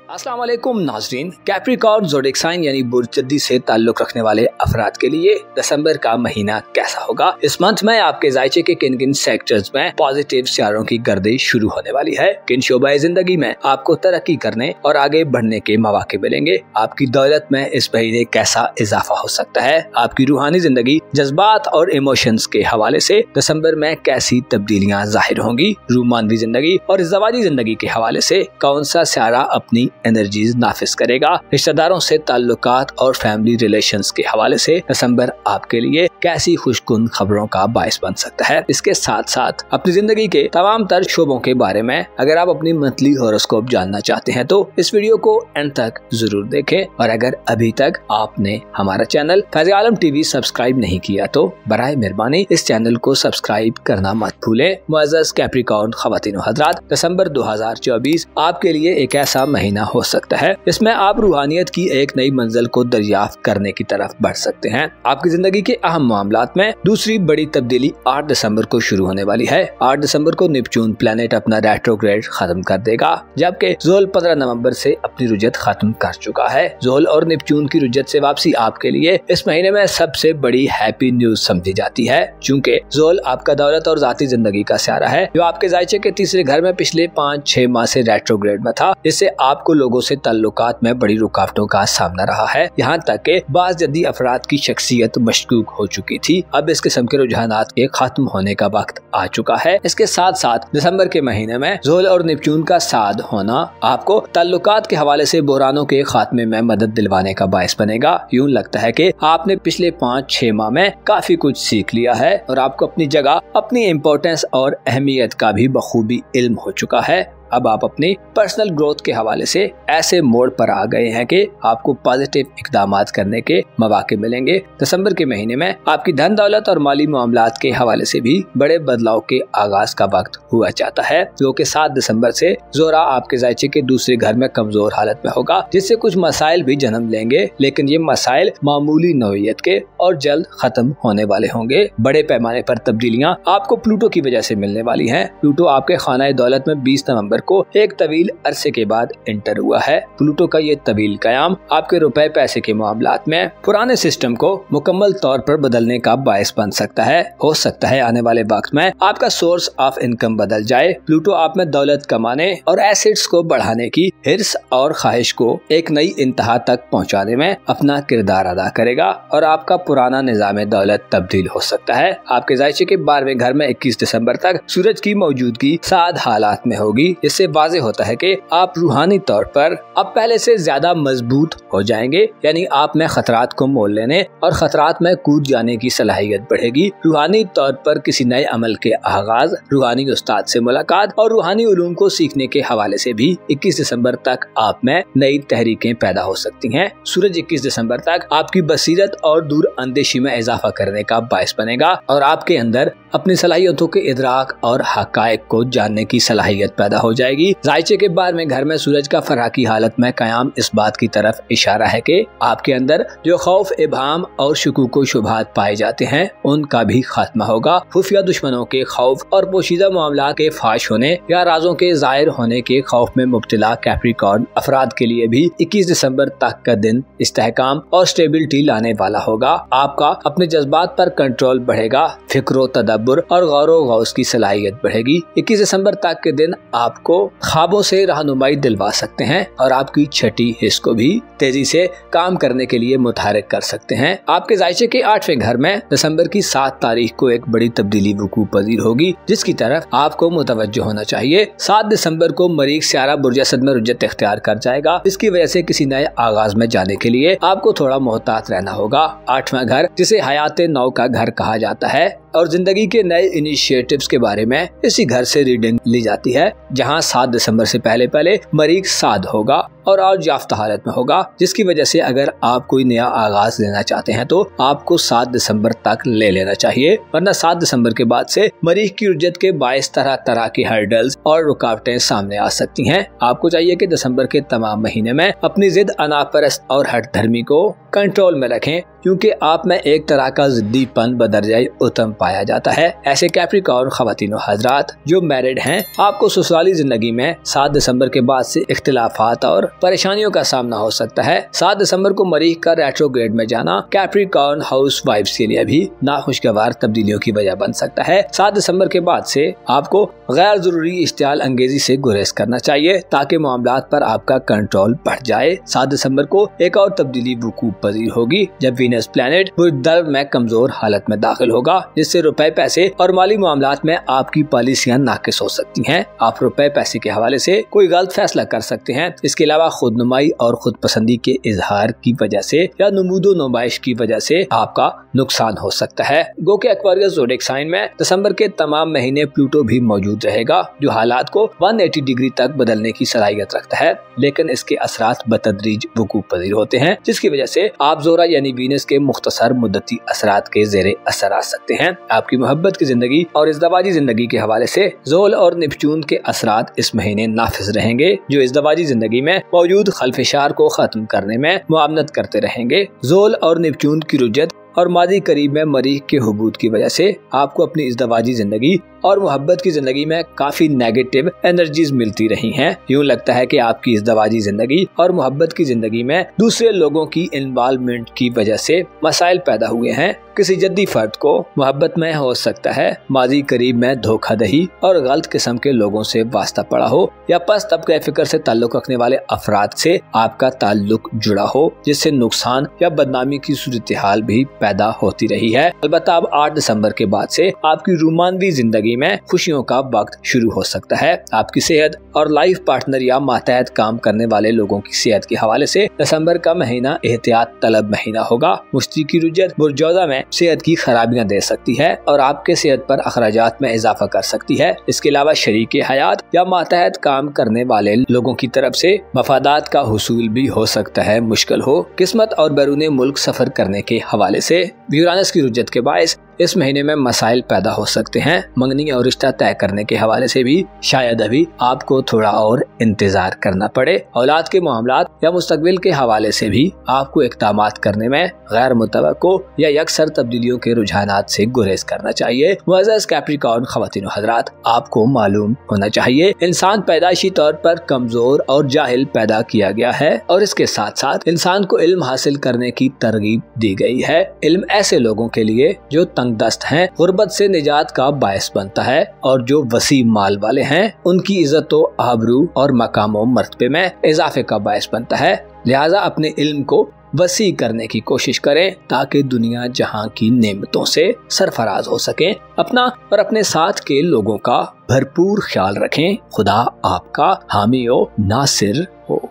अस्सलाम वालेकुम नाज़रीन। कैप्रिकॉर्न ज़ोडिएक साइन यानी बुर्ज जद्दी से ताल्लुक रखने वाले अफराद के लिए दिसंबर का महीना कैसा होगा। इस मंथ में आपके जायचे के किन किन सेक्टर्स में पॉजिटिव सियारों की गर्दिश शुरू होने वाली है, किन शोबाए जिंदगी में आपको तरक्की करने और आगे बढ़ने के मौके मिलेंगे, आपकी दौलत में इस महीने कैसा इजाफा हो सकता है, आपकी रूहानी जिंदगी जज्बात और इमोशंस के हवाले से दिसंबर में कैसी तब्दीलियाँ जाहिर होंगी, रूमानवी जिंदगी और ज़वाजी जिंदगी के हवाले से कौन सा सियारा अपनी एनर्जीज नाफिज करेगा, रिश्तेदारों से ताल्लुकात और फैमिली रिलेशंस के हवाले से दिसंबर आपके लिए कैसी खुशकुन खबरों का बायस बन सकता है। इसके साथ साथ अपनी जिंदगी के तमाम तर शोबों के बारे में अगर आप अपनी मंथली हॉरोस्कोप जानना चाहते हैं तो इस वीडियो को एंड तक जरूर देखें। और अगर अभी तक आपने हमारा चैनल फैज़ आलम टीवी सब्सक्राइब नहीं किया तो बराए मेहरबानी इस चैनल को सब्सक्राइब करना मत भूलें। मुअज़्ज़ज़ कैप्रिकॉर्न ख़वातीन व हज़रात, दिसंबर 2024 आपके लिए एक ऐसा महीना हो सकता है इसमें आप रूहानियत की एक नई मंजिल को दरियाफ्त करने की तरफ बढ़ सकते हैं। आपकी जिंदगी के अहम मामलात में दूसरी बड़ी तब्दीली 8 दिसंबर को शुरू होने वाली है। 8 दिसंबर को नेपच्यून प्लैनेट अपना रेट्रोग्रेड खत्म कर देगा, जबकि ज़ोहल 15 नवंबर से अपनी रुजत खत्म कर चुका है। ज़ोहल और नेपच्यून की रुजत से वापसी आपके लिए इस महीने में सबसे बड़ी हैप्पी न्यूज समझी जाती है, चूँकि ज़ोहल आपका दौलत और जाती जिंदगी का सियारा है जो आपके जायचे के तीसरे घर में पिछले 5-6 माह से रेट्रोग्रेड में था, जिससे आपको लोगों से ताल्लुकात में बड़ी रुकावटों का सामना रहा है। यहाँ तक कि बाज़ जद्दी अफराद की शख्सियत मशकूक हो चुकी थी। अब इस किस्म के रुझानात के खत्म होने का वक्त आ चुका है। इसके साथ साथ दिसंबर के महीने में ज़ोहल और नेपच्यून का साथ होना आपको ताल्लुकात के हवाले से बुहरानों के खात्मे में मदद दिलवाने का बायस बनेगा। यूं लगता है कि आपने पिछले 5-6 माह में काफी कुछ सीख लिया है और आपको अपनी जगह, अपनी इम्पोर्टेंस और अहमियत का भी बखूबी इल्म हो चुका है। अब आप अपनी पर्सनल ग्रोथ के हवाले से ऐसे मोड़ पर आ गए हैं कि आपको पॉजिटिव इक़दामात करने के मौके मिलेंगे। दिसंबर के महीने में आपकी धन दौलत और माली मामलात के हवाले से भी बड़े बदलाव के आगाज का वक्त हुआ चाहता है, जो कि 7 दिसंबर से ज़ोरा आपके जायचे के दूसरे घर में कमजोर हालत में होगा, जिससे कुछ मसाइल भी जन्म लेंगे, लेकिन ये मसाइल मामूली नौइयत के और जल्द खत्म होने वाले होंगे। बड़े पैमाने पर तब्दीलियाँ आपको प्लूटो की वजह से मिलने वाली है। प्लूटो आपके खाना दौलत में 20 नवंबर को एक तवील अरसे के बाद एंटर हुआ है। प्लूटो का ये तवील कयाम आपके रुपए पैसे के मामलात में पुराने सिस्टम को मुकम्मल तौर पर बदलने का बायस बन सकता है। हो सकता है आने वाले वक्त में आपका सोर्स ऑफ इनकम बदल जाए। प्लूटो आप में दौलत कमाने और एसेट्स को बढ़ाने की हिर्स और ख्वाहिश को एक नई इंतहा तक पहुँचाने में अपना किरदार अदा करेगा और आपका पुराना निजाम दौलत तब्दील हो सकता है। आपके जायचे के 12वें घर में 21 दिसंबर तक सूरज की मौजूदगी साद हालात में होगी। इससे वाज़ेह होता है कि आप रूहानी तौर पर अब पहले से ज्यादा मजबूत हो जाएंगे, यानी आप में खतरात को मोल लेने और खतरात में कूद जाने की सलाहियत बढ़ेगी। रूहानी तौर पर किसी नए अमल के आगाज, रूहानी उस्ताद से मुलाकात और रूहानी उलूम को सीखने के हवाले से भी 21 दिसंबर तक आप में नई तहरीकें पैदा हो सकती हैं। सूरज 21 दिसंबर तक आपकी बसीरत और दूर अंदेशी में इजाफा करने का बायस बनेगा और आपके अंदर अपनी सलाहियतों के इदराक और हकायक को जानने की सलाहियत पैदा हो जाएगी। जायचे के 12वें घर में सूरज का फराकी हालत में कयाम इस बात की तरफ इशारा है कि आपके अंदर जो खौफ, इबाम और शुकूक व शुबहात पाए जाते हैं उनका भी खात्मा होगा। खुफिया दुश्मनों के खौफ और पोशीदा मामला के फाश होने या राजों के जाहिर होने के खौफ में मुब्तला कैप्रिकॉर्न अफराद के लिए भी 21 दिसंबर तक का दिन इस्तेहकाम और स्टेबिलिटी लाने वाला होगा। आपका अपने जज्बात पर कंट्रोल बढ़ेगा, फिक्रो तदब्बर और गौरो गौस की सलाहियत बढ़ेगी। 21 दिसंबर तक के दिन आपको ख्वाबों से रहनुमाई दिलवा सकते हैं और आपकी छठी हिस्स को भी तेजी से काम करने के लिए मुतहरिक कर सकते हैं। आपके जायचे के 8वें घर में दिसंबर की 7 तारीख को एक बड़ी तब्दीली वकू पजीर होगी, जिसकी तरफ आपको मुतवज्जो होना चाहिए। 7 दिसंबर को मरीख सियारा बुर्ज असद में रुजत इख्तियार कर जाएगा। इसकी वजह से किसी नए आगाज में जाने के लिए आपको थोड़ा मोहतात रहना होगा। 8वां घर, जिसे हयात नौ का घर कहा जाता है और जिंदगी के नए इनिशिएटिव्स के बारे में इसी घर से रीडिंग ली जाती है, जहां 7 दिसंबर से पहले मरीख साद होगा और याफ्ता हालत में होगा, जिसकी वजह से अगर आप कोई नया आगाज लेना चाहते हैं तो आपको 7 दिसंबर तक ले लेना चाहिए, वरना 7 दिसंबर के बाद से मरीख की रुजत के 22 तरह की हर्डल्स और रुकावटें सामने आ सकती हैं। आपको चाहिए कि दिसंबर के तमाम महीने में अपनी जिद, अनापरस्त और हट धर्मी को कंट्रोल में रखें, क्योंकि आप में एक तरह का जिद्दीपन बदरजाए उत्तम पाया जाता है। ऐसे कैप्रिकॉर्न ख़वातीन व हज़रात जो मैरिड हैं, आपको ससुराली जिंदगी में 7 दिसंबर के बाद से इख्तिलाफात और परेशानियों का सामना हो सकता है। 7 दिसंबर को मरीख का रेट्रोग्रेड में जाना कैप्रिकॉर्न हाउस वाइफ्स के लिए भी नाखुशगवार तब्दीलियों की वजह बन सकता है। 7 दिसंबर के बाद से आपको गैर जरूरी इश्तियाल अंगेजी से गुरेज करना चाहिए ताकि मामलात पर आपका कंट्रोल बढ़ जाए। 7 दिसंबर को एक और तब्दीली वकूअ पजीर होगी जब वीनस प्लैनेट बुर्ज दल्व में कमजोर हालत में दाखिल होगा, जिससे रुपए पैसे और माली मामलात में आपकी पॉलिसियां नाकिस हो सकती हैं। आप रुपए पैसे के हवाले से कोई गलत फैसला कर सकते हैं। इसके अलावा खुदनुमाई और खुद पसंदी के इजहार की वजह से या नमूदो नुमाइश की वजह से आपका नुकसान हो सकता है। गो के एक्वेरियस ज़ोडिएक साइन में दिसंबर के तमाम महीने प्लूटो भी मौजूद रहेगा, जो हालात को 180 डिग्री तक बदलने की सलाहियत रखता है, लेकिन इसके असरात बतदरीज वकूअ पजीर होते हैं, जिसकी वजह से आप जोरा यानी वीनस के मुख्तसर मुद्दती असरात के ज़ेरे असर आ सकते हैं। आपकी मोहब्बत की जिंदगी और इज़दवाजी जिंदगी के हवाले से ज़ोल और नेपच्यून के असरात इस महीने नाफिज रहेंगे, जो इज़दवाजी जिंदगी में मौजूद खलफिशार को खत्म करने में मुआवनत करते रहेंगे। ज़ोल और नेपच्यून की रुजत और मादी करीब में मरीख के हुबूत की वजह से आपको अपनी इज़दवाजी जिंदगी और मोहब्बत की जिंदगी में काफी नेगेटिव एनर्जीज मिलती रही हैं। यूं लगता है कि आपकी इज़दवाजी जिंदगी और मोहब्बत की जिंदगी में दूसरे लोगों की इन्वॉल्वमेंट की वजह से मसाइल पैदा हुए हैं। किसी जद्दी फर्द को मोहब्बत में हो सकता है माजी करीब में धोखाधड़ी और गलत किस्म के लोगों से वास्ता पड़ा हो, या पस तबके फिक्र से ताल्लुक रखने वाले अफराद से आपका ताल्लुक जुड़ा हो, जिससे नुकसान या बदनामी की सूरत हाल भी पैदा होती रही है। अलबत्ता अब 8 दिसंबर के बाद से आपकी रोमानवी जिंदगी में खुशियों का वक्त शुरू हो सकता है। आपकी सेहत और लाइफ पार्टनर या मातहत काम करने वाले लोगों की सेहत के हवाले से दिसंबर का महीना एहतियात तलब महीना होगा। मुश्ती की रुजत बुर्जौदा में सेहत की खराबियां दे सकती है और आपके सेहत पर अखराजात में इजाफा कर सकती है। इसके अलावा शरीके हयात या मातहत काम करने वाले लोगों की तरफ से मफादात का हुसूल भी हो सकता है मुश्किल हो। किस्मत और बैरून मुल्क सफर करने के हवाले से यूरानस की रुजत के बायस इस महीने में मसाइल पैदा हो सकते हैं। मंगनी और रिश्ता तय करने के हवाले से भी शायद अभी आपको थोड़ा और इंतजार करना पड़े। औलाद के मामलात या मुस्तकबिल के हवाले से भी आपको इक़दामात करने में गैर मुतवक्को या यकसर तब्दीलियों के रुझानात से गुरेज करना चाहिए। मुअज़्ज़ज़ कैप्रिकॉर्न ख़वातीन व हज़रात, आपको मालूम होना चाहिए इंसान पैदाइशी तौर पर कमजोर और जाहिल पैदा किया गया है और इसके साथ साथ इंसान को इल्म हासिल करने की तरगीब दी गई है। इल्म ऐसे लोगों के लिए जो दस्त हैं, गुर्बत से निजात का बायस बनता है, और जो वसी माल वाले हैं उनकी इज्जत व आबरू और मकाम मर्तबे में इजाफे का बायस बनता है। लिहाजा अपने इल्म को वसी करने की कोशिश करें ताकि दुनिया जहां की नेमतों से सरफराज हो सके। अपना और अपने साथ के लोगों का भरपूर ख्याल रखें। खुदा आपका हामी हो नासिर हो।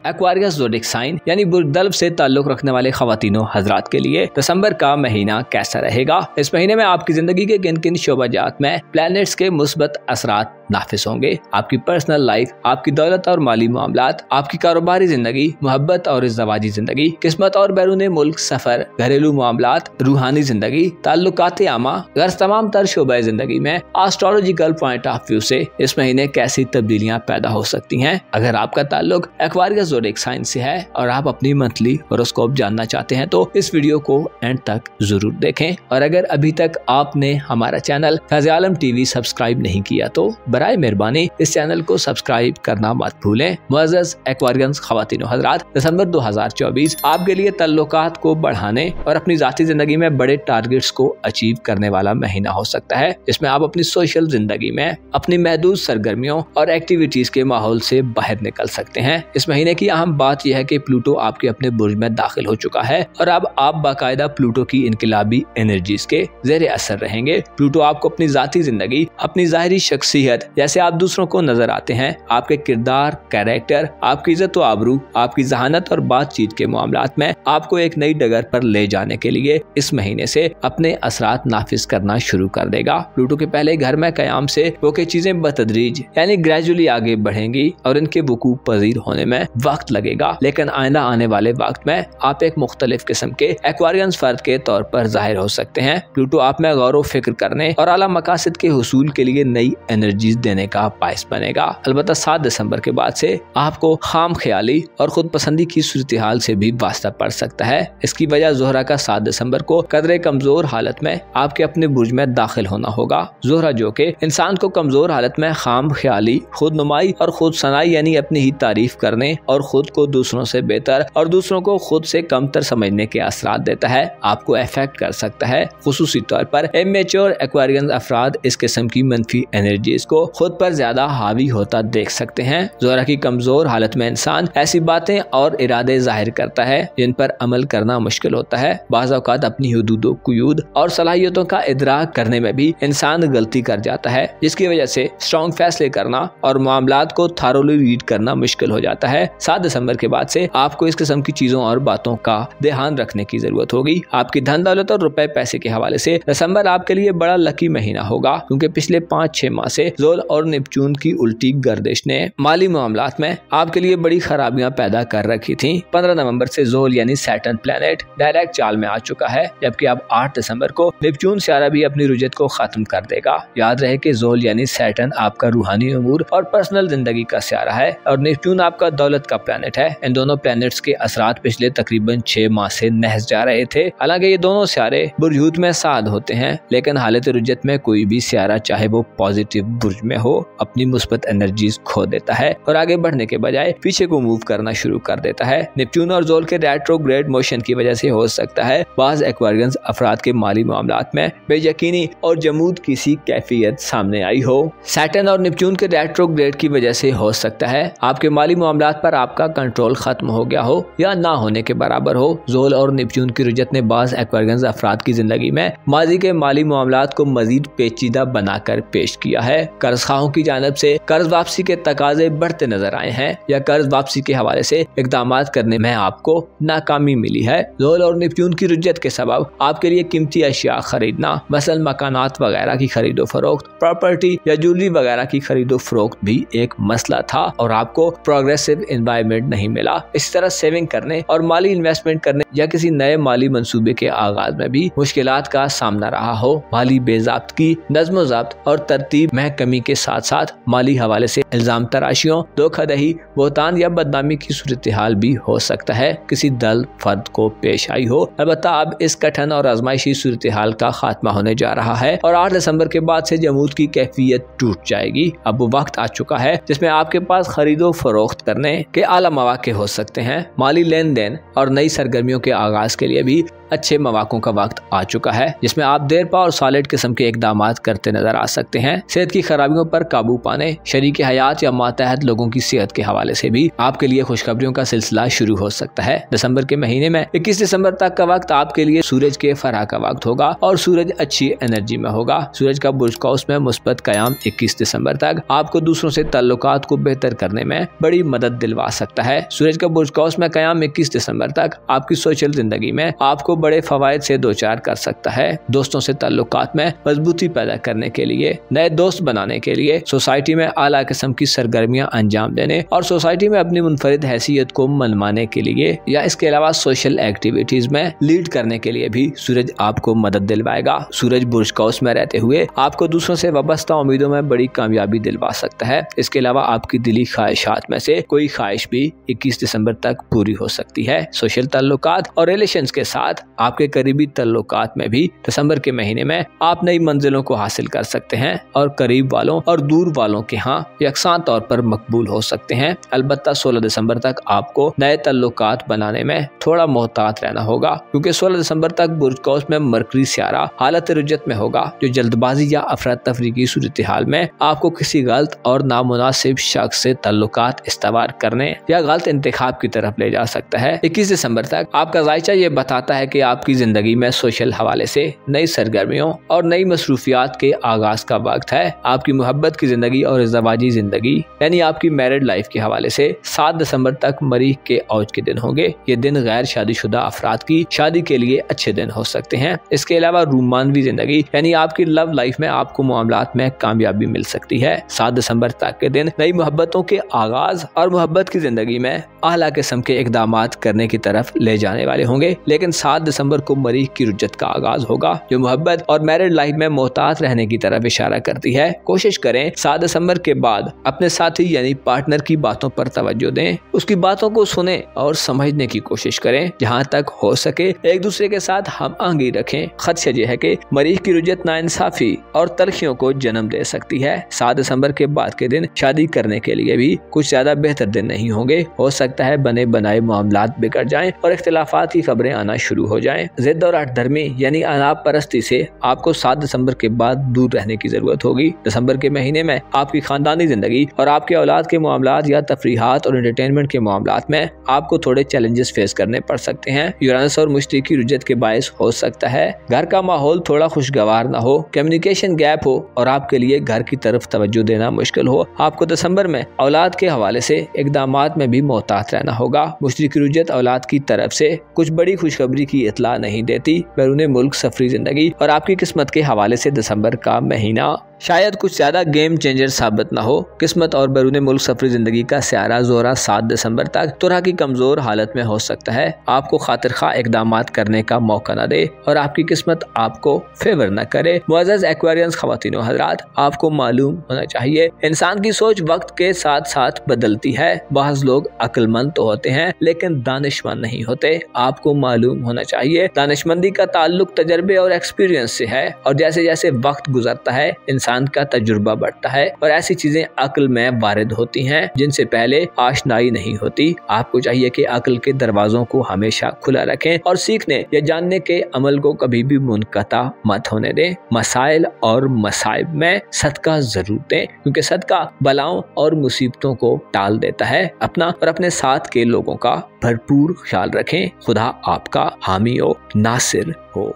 एक्वेरियस ज़ोडिएक साइन यानी बुर्ज दल्व से ताल्लुक रखने वाले ख़वातीनों हजरात के लिए दिसंबर का महीना कैसा रहेगा? इस महीने में आपकी जिंदगी के किन किन शोबाजात में प्लैनेट्स के मुस्बत असरात नाफिस होंगे? आपकी पर्सनल लाइफ, आपकी दौलत और माली मामलात, आपकी कारोबारी जिंदगी, मोहब्बत और इज़्ज़वाजी जिंदगी, किस्मत और बैरून मुल्क सफर, घरेलू मामलात, रूहानी जिंदगी, ताल्लुकात आमा, गर्ज तमाम तर शोबे जिंदगी में एस्ट्रोलॉजिकल पॉइंट ऑफ व्यू से इस महीने कैसी तब्दीलियां पैदा हो सकती हैं। अगर आपका ताल्लुक एक्वेरियस ज़ोडिएक साइन से है और आप अपनी मंथली होरोस्कोप जानना चाहते हैं तो इस वीडियो को एंड तक जरूर देखें। और अगर अभी तक आपने हमारा चैनल फैज़ आलम टीवी सब्सक्राइब नहीं किया तो बराए मेहरबानी इस चैनल को सब्सक्राइब करना मत भूलें। मुअज़्ज़ज़ एक्वेरियंस ख़वातीन व हज़रात, दिसंबर 2024 आपके लिए तल्लुकात को बढ़ाने और अपनी ज़ाती जिंदगी में बड़े टारगेट्स को अचीव करने वाला महीना हो सकता है, जिसमें आप अपनी सोशल जिंदगी में अपनी महदूद सरगर्मियों और एक्टिविटीज के माहौल से बाहर निकल सकते हैं। इस महीने की अहम बात यह है कि प्लूटो आपके अपने बुर्ज में दाखिल हो चुका है और अब आप बाकायदा प्लूटो की इनकलाबी एनर्जीज के ज़ेरे असर रहेंगे। प्लूटो आपको अपनी ज़ाती जिंदगी, अपनी ज़ाहिरी शख्सियत, जैसे आप दूसरों को नजर आते हैं, आपके किरदार, कैरेक्टर, आपकी इज्जत व आबरू, आपकी जहानत और बातचीत के मामलात में आपको एक नई डगर पर ले जाने के लिए इस महीने से अपने असरात नाफिज करना शुरू कर देगा। प्लूटो के पहले घर में कयाम से वो के चीजें बतदरीज यानी ग्रेजुअली आगे बढ़ेंगी और इनके वकूअ पजीर होने में वक्त लगेगा, लेकिन आइंदा आने वाले वक्त में आप एक मुख्तलिफ किस्म के एक्वेरियंस फर्द के तौर पर जाहिर हो सकते हैं। प्लूटो आप में गौर व फिक्र करने और आला मकासद के हुसूल के लिए नई एनर्जीज जीत देने का बायस बनेगा। अलबत्ता 7 दिसंबर के बाद से आपको खाम ख्याली और खुद पसंदी की सूरत हाल से भी वास्ता पड़ सकता है। इसकी वजह ज़ोहरा का 7 दिसंबर को कदरे कमजोर हालत में आपके अपने बुर्ज में दाखिल होना होगा। ज़ोहरा जो कि इंसान को कमजोर हालत में खाम ख्याली, खुद नुमाई और खुद सनाई यानी अपनी ही तारीफ करने और खुद को दूसरों से बेहतर और दूसरों को खुद से कमतर समझने के असरात देता है, आपको अफेक्ट कर सकता है। खुसूसी तौर पर इमेच्योर एक्वेरियन अफराद इस किस्म की मनफी एनर्जीज को खुद पर ज्यादा हावी होता देख सकते हैं। ज़ोहरा की कमजोर हालत में इंसान ऐसी बातें और इरादे जाहिर करता है जिन पर अमल करना मुश्किल होता है। बाज़ औक़ात अपनी हुदूद कुयूद और सलाहियतों का इदराक करने में भी इंसान गलती कर जाता है, जिसकी वजह से स्ट्रॉन्ग फैसले करना और मामलात को थारोली रीड करना मुश्किल हो जाता है। 7 दिसंबर के बाद से आपको इस किस्म की चीजों और बातों का ध्यान रखने की जरूरत होगी। आपकी धन दौलत और रुपए पैसे के हवाले से दिसंबर आपके लिए बड़ा लकी महीना होगा, क्योंकि पिछले 5-6 माह से ज़ोल और नेपच्यून की उल्टी गर्दिश ने माली मामलात में आपके लिए बड़ी खराबियां पैदा कर रखी थी। 15 नवंबर से ज़ोल यानी सैटर्न प्लैनेट डायरेक्ट चाल में आ चुका है, जबकि अब 8 दिसंबर को नेपच्यून सियारा भी अपनी रुजत को खत्म कर देगा। याद रहे कि ज़ोल यानी सैटर्न आपका रूहानी उमूर और पर्सनल जिंदगी का सियारा है और नेपच्यून आपका दौलत का प्लैनेट है। इन दोनों प्लैनेट्स के असरात पिछले तकरीबन 6 माह से नहस जा रहे थे। हालांकि ये दोनों सियारे बुर्ज हूत में साद होते हैं, लेकिन हालत रुजत में कोई भी सियारा चाहे वो पॉजिटिव बुर्ज में हो अपनी मुस्बत एनर्जीज खो देता है और आगे बढ़ने के बजाय पीछे को मूव करना शुरू कर देता है। नेपच्यून और ज़ोल के रेट्रोग्रेड मोशन की वजह से हो सकता है बाज़ एक्वेरियंस अफराद के माली मामलात में बेयकीनी और जमूद की सी कैफियत सामने आई हो। सैटर्न और नेपच्यून के रेट्रोग्रेड की वजह से हो सकता है आपके माली मामलात पर आपका कंट्रोल खत्म हो गया हो या ना होने के बराबर हो। ज़ोल और नेपच्यून की रुजत ने बाज़ एक्वेरियंस अफराद की जिंदगी में माजी के माली मामलात को मजीद पेचीदा बनाकर पेश किया है। कर्जखाहों की जानिब से कर्ज वापसी के तकाजे बढ़ते नजर आए हैं या कर्ज वापसी के हवाले से इकदाम करने में आपको नाकामी मिली है। ज़ोल और नेपच्यून की रुजत के सबब आपके लिए कीमती अशिया खरीदना, मसलन मकानात वगैरह की खरीदो फरोख्त, प्रॉपर्टी या ज्वेलरी वगैरह की खरीदो फरोख्त भी एक मसला था और आपको प्रोग्रेसिव एनवायरनमेंट नहीं मिला। इस तरह सेविंग करने और माली इन्वेस्टमेंट करने या किसी नए माली मंसूबे के आगाज में भी मुश्किलात का सामना रहा हो। माली बेज़ाब्तगी, नज़्म ज़ब्त और तरतीब में कमी के साथ साथ माली हवाले से इल्जाम तराशियों, धोखाधड़ी, बोहतान या बदनामी की सूरत हाल भी हो सकता है किसी दल फर्द को पेश आई हो। अलबत्ता अब इस कठिन और आजमाइशी सूरत हाल का खात्मा होने जा रहा है और 8 दिसंबर के बाद से जमूद की कैफियत टूट जाएगी। अब वो वक्त आ चुका है जिसमें आपके पास खरीदो फरोख्त करने के आला मौके हो सकते हैं। माली लेन देन और नई सरगर्मियों के आगाज के लिए भी अच्छे मौकों का वक्त आ चुका है, जिसमें आप देरपा और सॉलिड किस्म के इकदाम करते नजर आ सकते हैं। सेहत की खराबियों पर काबू पाने, शरीक हयात या मातहत लोगों की सेहत के हवाले से भी आपके लिए खुशखबरियों का सिलसिला शुरू हो सकता है। दिसंबर के महीने में 21 दिसंबर तक का वक्त आपके लिए सूरज के फराह का वक्त होगा और सूरज अच्छी एनर्जी में होगा। सूरज का बुर्ज कौस में मुस्बत कयाम 21 दिसंबर तक आपको दूसरों से ताल्लुकात को बेहतर करने में बड़ी मदद दिलवा सकता है। सूरज का बुर्ज कौस में कयाम 21 दिसंबर तक आपकी सोशल जिंदगी में आपको बड़े फवायद से दो चार कर सकता है। दोस्तों से ताल्लुकात में मजबूती पैदा करने के लिए, नए दोस्त बनाने के लिए, सोसाइटी में आला किस्म की सरगर्मियां अंजाम देने और सोसाइटी में अपनी मुनफरिद हैसियत को मनवाने के लिए या इसके अलावा सोशल एक्टिविटीज में लीड करने के लिए भी सूरज आपको मदद दिलवाएगा। सूरज बुर्ज कौस में रहते हुए आपको दूसरों से वाबस्ता उम्मीदों में बड़ी कामयाबी दिलवा सकता है। इसके अलावा आपकी दिली ख्वाहिशात में से कोई ख्वाहिश भी 21 दिसंबर तक पूरी हो सकती है। सोशल ताल्लुकात और रिलेशंस के साथ आपके करीबी ताल्लुकात में भी दिसंबर के महीने में आप नई मंजिलों को हासिल कर सकते हैं और करीब वालों और दूर वालों के यहाँ यकसान तौर पर मकबूल हो सकते हैं। अलबत्ता 16 दिसंबर तक आपको नए ताल्लुकात बनाने में थोड़ा मोहतात रहना होगा, क्योंकि 16 दिसंबर तक बुर्ज कौस में मरकरी सियारा हालत रुजत में होगा, जो जल्दबाजी या अफरा तफरी की सूरत हाल में आपको किसी गलत और नामुनासिब शख्स से ताल्लुकात इस्तेवार करने या गलत इंतखाब की तरफ ले जा सकता है। 21 दिसंबर तक आपका जायचा ये बताता है कि आपकी जिंदगी में सोशल हवाले से नई सरगर्मियों और नई मसरूफियात के आगाज का वक्त है। आपकी मोहब्बत की जिंदगी और इज़्ज़वाजी जिंदगी यानी आपकी मैरिड लाइफ के हवाले से 7 दिसंबर तक मरीख के औज के दिन होंगे। ये दिन गैर शादीशुदा अफराद की शादी के लिए अच्छे दिन हो सकते हैं। इसके अलावा रूमानवी जिंदगी यानी आपकी लव लाइफ में आपको मामलात में कामयाबी मिल सकती है। 7 दिसंबर तक के दिन नई मोहब्बतों के आगाज और मोहब्बत की जिंदगी में आला किस्म के इकदाम करने की तरफ ले जाने वाले होंगे। लेकिन 7 दिसंबर को मरीख की रुज्जत का आगाज होगा, जो मोहब्बत और मैरिड लाइफ में मोहतात रहने की तरफ इशारा करती है। कोशिश करें 7 दिसंबर के बाद अपने साथी यानी पार्टनर की बातों पर तवज्जो दें, उसकी बातों को सुने और समझने की कोशिश करें। जहाँ तक हो सके एक दूसरे के साथ हमआहंगी रखें। खदशा यह है कि मरीख की रुज्जत नाइंसाफी और तलखियों को जन्म दे सकती है। 7 दिसंबर के बाद के दिन शादी करने के लिए भी कुछ ज्यादा बेहतर दिन नहीं होंगे। हो सकता है बने बनाए मामलात बिगड़ जाएं और इख्तिलाफात की खबरें आना शुरू हो जाएं। जिद और हठधर्मी यानी अनाप परस्ती से आपको 7 दिसंबर के बाद दूर रहने की जरूरत होगी। दिसंबर के महीने में आपकी खानदानी जिंदगी और आपके औलाद के मामलात या तफरीहात और एंटरटेनमेंट के मामलात में आपको थोड़े चैलेंजेस फेस करने पड़ सकते हैं। यूरानस और मुश्तरी की रुज्जत के बायस हो सकता है घर का माहौल थोड़ा खुशगवार ना हो, कम्युनिकेशन गैप हो और आपके लिए घर की तरफ तवज्जो देना मुश्किल हो। आपको दिसंबर में औलाद के हवाले से इकदामात में भी मोहतात रहना होगा। मुश्तरी की रुज्जत औलाद की तरफ से कुछ बड़ी खुशखबरी की इतला नहीं देती। बैरून मुल्क सफरी जिंदगी और आपकी किस्मत के हवाले से दिसंबर का महीना शायद कुछ ज्यादा गेम चेंजर साबित न हो। किस्मत और बैरून मुल्क सफरी जिंदगी का स्यारा जोरा 7 दिसंबर तक तुरह की कमजोर हालत में हो सकता है। आपको खातिर खा इकदामात करने का मौका न दे और आपकी किस्मत आपको फेवर न करे। मुअज़्ज़ज़ एक्वेरियंस ख़वातीनो हज़रात, आपको मालूम होना चाहिए इंसान की सोच वक्त के साथ साथ बदलती है। बाज़ लोग अक्लमंद तो होते हैं लेकिन दानिशमंद नहीं होते। आपको मालूम होना चाहिए दानिशमंदी का ताल्लुक तजर्बे और एक्सपीरियंस से है और जैसे जैसे वक्त गुजरता है इंसान का तजुर्बा बढ़ता है और ऐसी चीजें अक्ल में वारिद होती हैं जिनसे पहले आशनाई नहीं होती। आपको चाहिए कि अक्ल के दरवाजों को हमेशा खुला रखें और सीखने या जानने के अमल को कभी भी मुनक़ता मत होने दें। मसाइल और मसाइब में सदका जरूर दें क्योंकि सदका बलाओं और मुसीबतों को टाल देता है। अपना और अपने साथ के लोगों का भरपूर ख्याल रखें। खुदा आपका हामी हो, नासिर हो।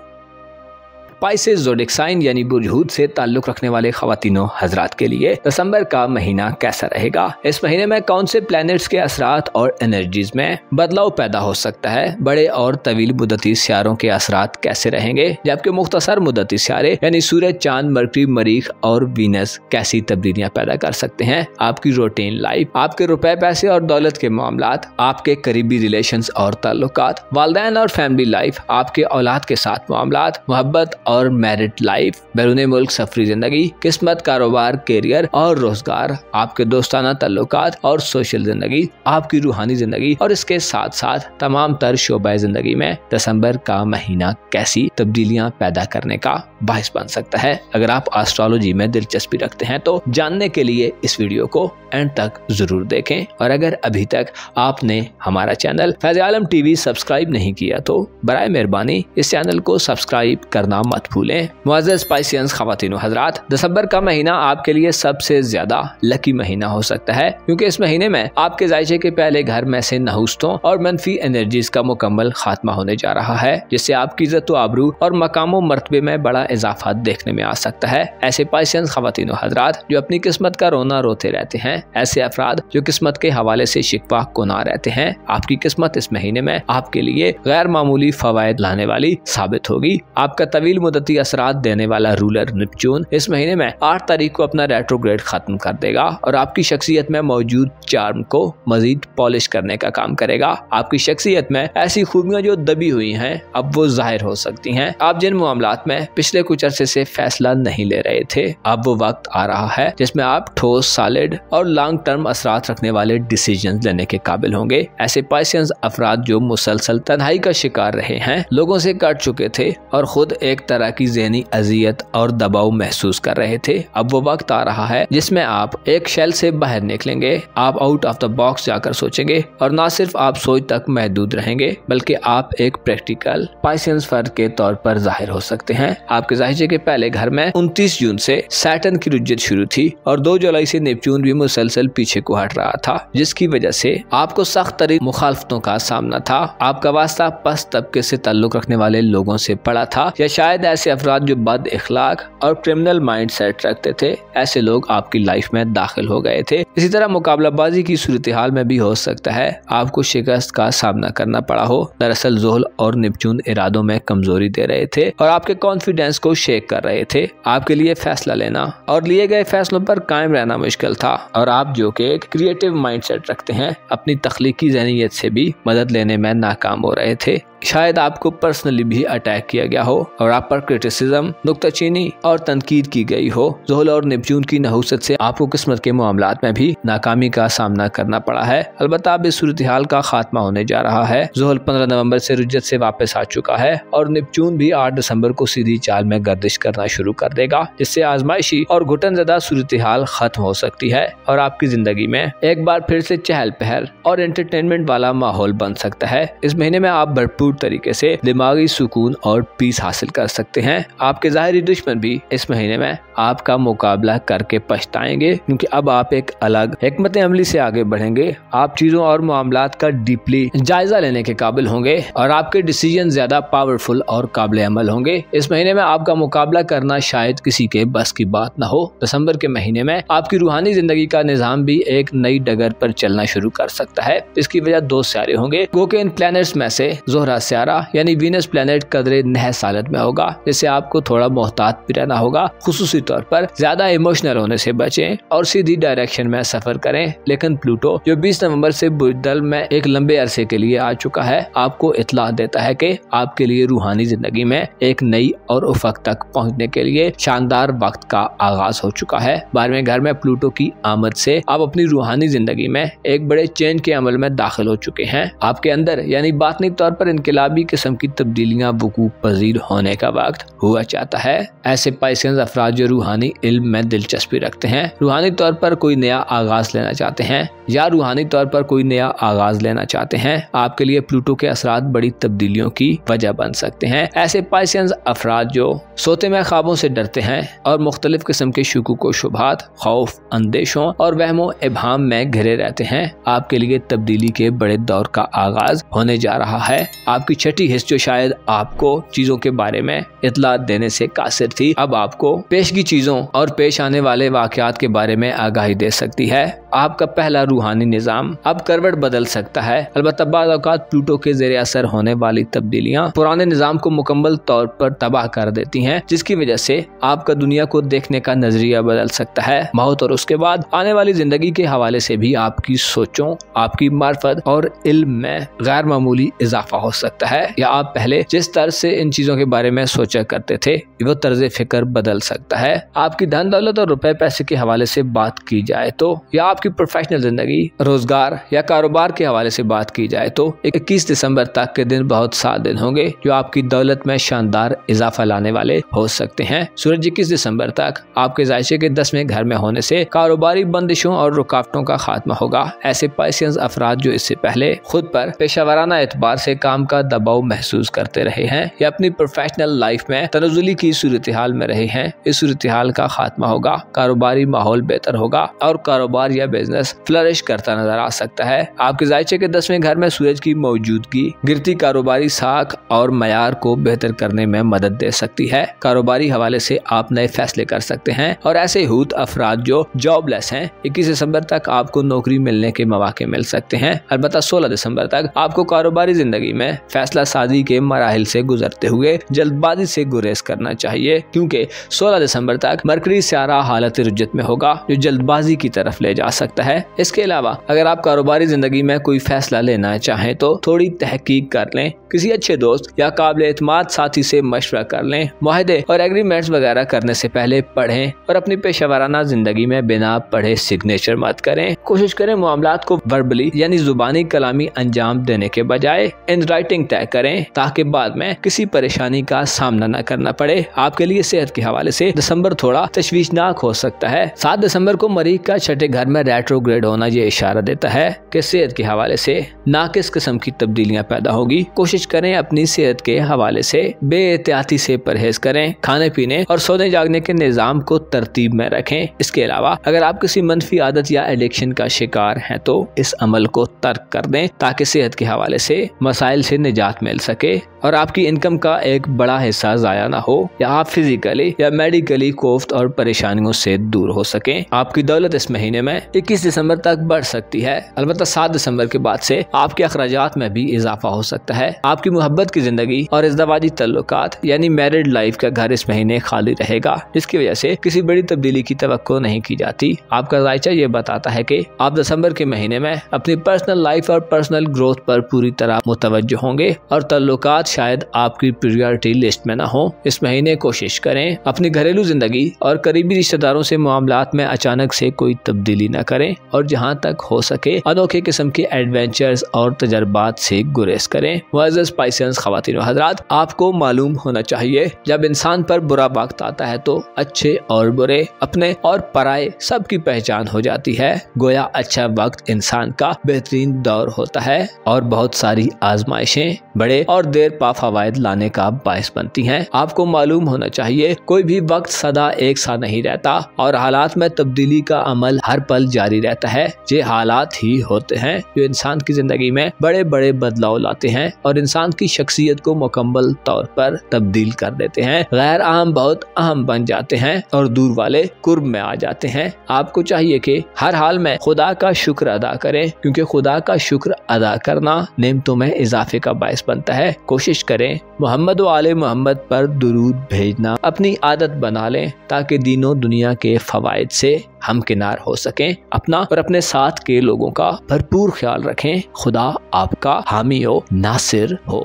स्पाइसेस ज़ोडिएक साइन यानी बुर्ज हूत से ताल्लुक रखने वाले ख़वातीनो हजरात के लिए दिसंबर का महीना कैसा रहेगा? इस महीने में कौन से प्लैनेट्स के असरात और एनर्जीज में बदलाव पैदा हो सकता है? बड़े और तवील मुद्दती सियारों के असरात कैसे रहेंगे? जबकि मुख्तसर मुद्दती सियारे यानी सूरज, चांद, मरकरी, मरीख और वीनस कैसी तब्दीलियां पैदा कर सकते हैं? आपकी रूटीन लाइफ, आपके रुपए पैसे और दौलत के मामलात, आपके करीबी रिलेशंस और ताल्लुकात, वालिदैन और फैमिली लाइफ, आपके औलाद के साथ मामलात, मोहब्बत और मैरिड लाइफ, बैरून मुल्क सफरी जिंदगी, किस्मत, कारोबार, कैरियर और रोजगार, आपके दोस्ताना ताल्लुकात और सोशल जिंदगी, आपकी रूहानी जिंदगी और इसके साथ साथ तमाम तर शोबा जिंदगी में दिसंबर का महीना कैसी तब्दीलियां पैदा करने का बाइस बन सकता है। अगर आप एस्ट्रोलॉजी में दिलचस्पी रखते हैं तो जानने के लिए इस वीडियो को एंड तक जरूर देखें और अगर अभी तक आपने हमारा चैनल फैज़ आलम टीवी सब्सक्राइब नहीं किया तो बराए मेहरबानी इस चैनल को सब्सक्राइब करना मत भूलें। मुअज़्ज़ज़ स्पाइसियंस ख़वातीनो हज़रात, दिसंबर का महीना आपके लिए सबसे ज्यादा लकी महीना हो सकता है क्योंकि इस महीने में आपके जायचे के पहले घर में से नहुस्तों और मनफी एनर्जीज का मुकम्मल खात्मा होने जा रहा है जिससे आपकी इज्जत व आबरू और मकाम मर्तबे में बड़ा इजाफा देखने में आ सकता है। ऐसे स्पाइसियंस ख़वातीनो हज़रात जो अपनी किस्मत का रोना रोते रहते हैं, ऐसे अफराद जो किस्मत के हवाले से शिकवा गुना रहते हैं, आपकी किस्मत इस महीने में आपके लिए गैर मामूली फवायद लाने वाली साबित होगी। आपका तवील मुद्दती असरात देने वाला रूलर नेपच्यून इस महीने में 8 तारीख को अपना रेट्रोग्रेड खत्म कर देगा और आपकी शख्सियत में मौजूद चार्म को मजीद पॉलिश करने का काम करेगा। आपकी शख्सियत में ऐसी खूबियां जो दबी हुई हैं अब वो जाहिर हो सकती हैं। आप जिन मामलात में पिछले कुछ अरसे से फैसला नहीं ले रहे थे, अब वो वक्त आ रहा है जिसमें आप ठोस, सॉलिड और लॉन्ग टर्म असरात रखने वाले डिसीजन लेने के काबिल होंगे। ऐसे पाइसेंस अफराद जो मुसलसल तन्हाई का शिकार रहे हैं, लोगों से कट चुके थे और खुद एक तरह की ज़हनी अजियत और दबाव महसूस कर रहे थे, अब वो वक्त आ रहा है जिसमें आप एक शेल से बाहर निकलेंगे। आप आउट ऑफ द बॉक्स जाकर सोचेंगे और ना सिर्फ आप सोच तक महदूद रहेंगे बल्कि आप एक प्रैक्टिकल पाइसेंस फर्द के तौर पर जाहिर हो सकते हैं। आपके जाहिर के पहले घर में 29 जून से सैटर्न की रुज्जत शुरू थी और 2 जुलाई से नेपच्यून भी मुसलसल पीछे को हट रहा था जिसकी वजह से आपको सख्त तरीन मुखालफतों का सामना था। आपका वास्ता पस्त तबके से ताल्लुक रखने वाले लोगों से पड़ा था या शायद ऐसे अफराद जो बद इखलाक और क्रिमिनल माइंड सेट रखते थे, ऐसे लोग आपकी लाइफ में दाखिल हो गए थे। इसी तरह मुकाबलाबाजी की सूरत हाल में भी हो सकता है आपको शिकस्त का सामना करना पड़ा हो। दरअसल ज़ोहल और नेपच्यून इरादों में कमजोरी दे रहे थे और आपके कॉन्फिडेंस को शेक कर रहे थे। आपके लिए फैसला लेना और लिए गए फैसलों पर कायम रहना मुश्किल था और आप जो कि एक क्रिएटिव माइंडसेट रखते हैं, अपनी तख्लीकी ज़हनियत से भी मदद लेने में नाकाम हो रहे थे। शायद आपको पर्सनली भी अटैक किया गया हो और आप पर क्रिटिसिज्म, नुक्ताचीनी और तनकीद की गई हो। ज़ुहल और नेपच्यून की नहुसत से आपको किस्मत के मामलात में भी नाकामी का सामना करना पड़ा है। अलबत्ता अब इस सूरत हाल का खात्मा होने जा रहा है। ज़ुहल 15 नवंबर से रुज्जत से वापस आ चुका है और नेपच्यून भी 8 दिसंबर को सीधी चाल में गर्दिश करना शुरू कर देगा, जिससे आजमाइशी और घुटनज़दा सूरत हाल खत्म हो सकती है और आपकी जिंदगी में एक बार फिर से चहल पहल और एंटरटेनमेंट वाला माहौल बन सकता है। इस महीने में आप भरपूर तरीके से दिमागी सुकून और पीस हासिल कर सकते हैं। आपके ज़ाहिरी दुश्मन भी इस महीने में आपका मुकाबला करके पछताएंगे, क्योंकि अब आप एक अलग हिकमत अमली से आगे बढ़ेंगे। आप चीजों और मामलात का डीपली जायजा लेने के काबिल होंगे और आपके डिसीजन ज्यादा पावरफुल और काबिल अमल होंगे। इस महीने में आपका मुकाबला करना शायद किसी के बस की बात न हो। दिसंबर के महीने में आपकी रूहानी जिंदगी का निजाम भी एक नई डगर पर चलना शुरू कर सकता है। इसकी वजह 2 सियारे होंगे। गो के इन प्लैनेट्स में से ज़ोहरा सियारा यानी वीनस प्लैनेट कदरे नहस हालत में होगा, जिससे आपको थोड़ा मोहतात भी रहना होगा। खुसूसी तौर पर ज्यादा इमोशनल होने से बचें और सीधी डायरेक्शन में सफर करें। लेकिन प्लूटो जो 20 नवंबर से बुर्दल में एक लंबे अरसे के लिए आ चुका है, आपको इत्तला देता है कि आपके लिए रूहानी जिंदगी में एक नई और उफक तक पहुंचने के लिए शानदार वक्त का आगाज हो चुका है। 12वें घर में प्लूटो की आमद से आप अपनी रूहानी जिंदगी में एक बड़े चेंज के अमल में दाखिल हो चुके हैं। आपके अंदर यानी बातनी तौर पर इनकलाबी किस्म की तब्दीलियां वकूअ पजीर होने का वक्त हुआ चाहता है। ऐसे पाइसेंस अफराद जो रूहानी इल्म में दिलचस्पी रखते हैं, रूहानी तौर पर कोई नया आगाज लेना चाहते हैं या रूहानी तौर पर कोई नया आगाज लेना चाहते हैं, आपके लिए प्लूटो के असरात बड़ी तब्दीलियों की वजह बन सकते हैं। ऐसे पाइसेंस अफराद जो सोते में ख्वाबों से डरते हैं और मुख्तलिफ किस्म के शुकूक व शुबहात, खौफ, अंदेशों और वहमो इबहाम में घिरे रहते हैं, आपके लिए तब्दीली के बड़े दौर का आगाज होने जा रहा है। आपकी छठी हिस्स जो शायद आपको चीजों के बारे में इत्तला देने से कासिर थी, अब आपको पेशगी चीजों और पेश आने वाले वाकयात के बारे में आगाही दे सकती है। आपका पहला रूहानी निजाम अब करवट बदल सकता है। अलबत्ता बाज़ औक़ात प्लूटो के ज़ेरे असर होने वाली तब्दीलियां पुराने निजाम को मुकम्मल तौर पर तबाह कर देती हैं, जिसकी वजह से आपका दुनिया को देखने का नजरिया बदल सकता है। मौत और उसके बाद आने वाली जिंदगी के हवाले से भी आपकी सोचों, आपकी मार्फत और इल्म में गैर मामूली इजाफा हो सकता है, या आप पहले जिस तरह से इन चीजों के बारे में सोचा करते थे वो तर्ज फिक्र बदल सकता है। आपकी धन दौलत और रुपए पैसे के हवाले से बात की जाए तो, या आपकी प्रोफेशनल जिंदगी, रोजगार या कारोबार के हवाले से बात की जाए तो 21 दिसंबर तक के दिन बहुत सात दिन होंगे जो आपकी दौलत में शानदार इजाफा लाने वाले हो सकते हैं। सूरज 21 दिसंबर तक आपके जायशे के 10वें घर में होने से कारोबारी बंदिशों और रुकावटों का खात्मा होगा। ऐसे पाइसेंस अफराद जो इससे पहले खुद पर पेशावराना एतबार से काम का दबाव महसूस करते रहे हैं या अपनी प्रोफेशनल लाइफ में तनज़ुली की सूरत हाल में रहे हैं, इस सूरत हाल का खात्मा होगा। कारोबारी माहौल बेहतर होगा और कारोबार या बिजनेस फ्लरिश करता नजर आ सकता है। आपके जायचे के 10वें घर में सूरज की मौजूदगी गिरती कारोबारी साख और मयार को बेहतर करने में मदद दे सकती है। कारोबारी हवाले से आप नए फैसले कर सकते हैं और ऐसे हूत अफराद जो जॉबलेस हैं, 21 दिसंबर तक आपको नौकरी मिलने के मौके मिल सकते हैं। अलबत्ता 16 दिसंबर तक आपको कारोबारी जिंदगी में फैसला साजी के मराहिल से गुजरते हुए जल्दबाजी से गुरेज करना चाहिए, क्योंकि 16 दिसंबर तक मरकरी सियारा हालत रुज्जत में होगा जो जल्दबाजी की तरफ ले जा सकता है। इसके अलावा अगर आप कारोबारी जिंदगी में कोई फैसला लेना चाहें तो थोड़ी तहकीक कर लें, किसी अच्छे दोस्त या काबिल एतमाद साथी से मशवरा कर लें। मुआहदे और एग्रीमेंट्स वगैरह करने से पहले पढ़ें और अपनी पेशेवराना जिंदगी में बिना पढ़े सिग्नेचर मत करें। कोशिश करें मामलात को वर्बली यानी जुबानी कलामी अंजाम देने के बजाय इन राइटिंग तय करें, ताकि बाद में किसी परेशानी का सामना न करना पड़े। आपके लिए सेहत के हवाले से दिसंबर थोड़ा तशवीशनाक हो सकता है। 7 दिसंबर को मरीज का छठे घर में रेट्रोग्रेड होना ये इशारा देता है कि सेहत के हवाले से नाकिस किस्म की तब्दीलियां पैदा होगी। कोशिश करें अपनी सेहत के हवाले से बेएहतियाती से परहेज करें, खाने पीने और सोने जागने के निजाम को तरतीब में रखें। इसके अलावा अगर आप किसी मनफी आदत या एडिक्शन का शिकार हैं तो इस अमल को तर्क कर दें, ताकि सेहत के हवाले से मसाइल से निजात मिल सके और आपकी इनकम का एक बड़ा हिस्सा जाया ना हो, या आप फिजिकली या मेडिकली कोफ्त और परेशानियों से दूर हो सकें। आपकी दौलत इस महीने में 21 दिसंबर तक बढ़ सकती है। अलबत्ता 7 दिसंबर के बाद से आपके अखराजात में भी इजाफा हो सकता है। आपकी मोहब्बत की जिंदगी और इज़्दवाजी तल्लुकात यानी मैरिड लाइफ का घर इस महीने खाली रहेगा, जिसकी वजह से किसी बड़ी तब्दीली की तवक्को नहीं की जाती। आपका जायचा ये बताता है कि आप दिसंबर के महीने में अपनी पर्सनल लाइफ और पर्सनल ग्रोथ पर पूरी तरह मुतवज्जो होंगे और तल्लुकात शायद आपकी प्रायोरिटी लिस्ट में न हो। इस महीने कोशिश करें अपनी घरेलू जिंदगी और करीबी रिश्तेदारों से मामलात में अचानक से कोई तब्दीली न करें और जहां तक हो सके अनोखे किस्म के एडवेंचर्स और तजर्बात से गुरेज करें। मुअज़्ज़ज़ स्पाइसेंस ख़वातीन व हज़रात, आपको मालूम होना चाहिए जब इंसान पर बुरा वक्त आता है तो अच्छे और बुरे, अपने और पराये सबकी पहचान हो जाती है। गोया अच्छा वक्त इंसान का बेहतरीन दौर होता है और बहुत सारी आजमाइशें बड़े और देर पा फवायद लाने का बायस बनती हैं। आपको मालूम होना चाहिए कोई भी वक्त सदा एक सा नहीं रहता और हालात में तब्दीली का अमल हर पल जारी रहता है। ये हालात ही होते हैं जो इंसान की जिंदगी में बड़े बड़े बदलाव लाते हैं और इंसान की शख्सियत को मुकम्मल तौर पर तब्दील कर देते हैं। गैर अहम बहुत अहम बन जाते हैं और दूर वाले कुर्ब में आ जाते हैं। आपको चाहिए कि हर हाल में खुदा का शुक्र अदा करें, क्योंकि खुदा का शुक्र अदा करना नेमतों में इजाफे का बायस बनता है। कोशिश करें मोहम्मद व आले मोहम्मद पर दुरूद भेजना अपनी आदत बना लें ताकि दीनों दुनिया के फवायद से हम किनार हो सकें। अपना और अपने साथ के लोगों का भरपूर ख्याल रखें। खुदा आपका हामी हो, नासिर हो।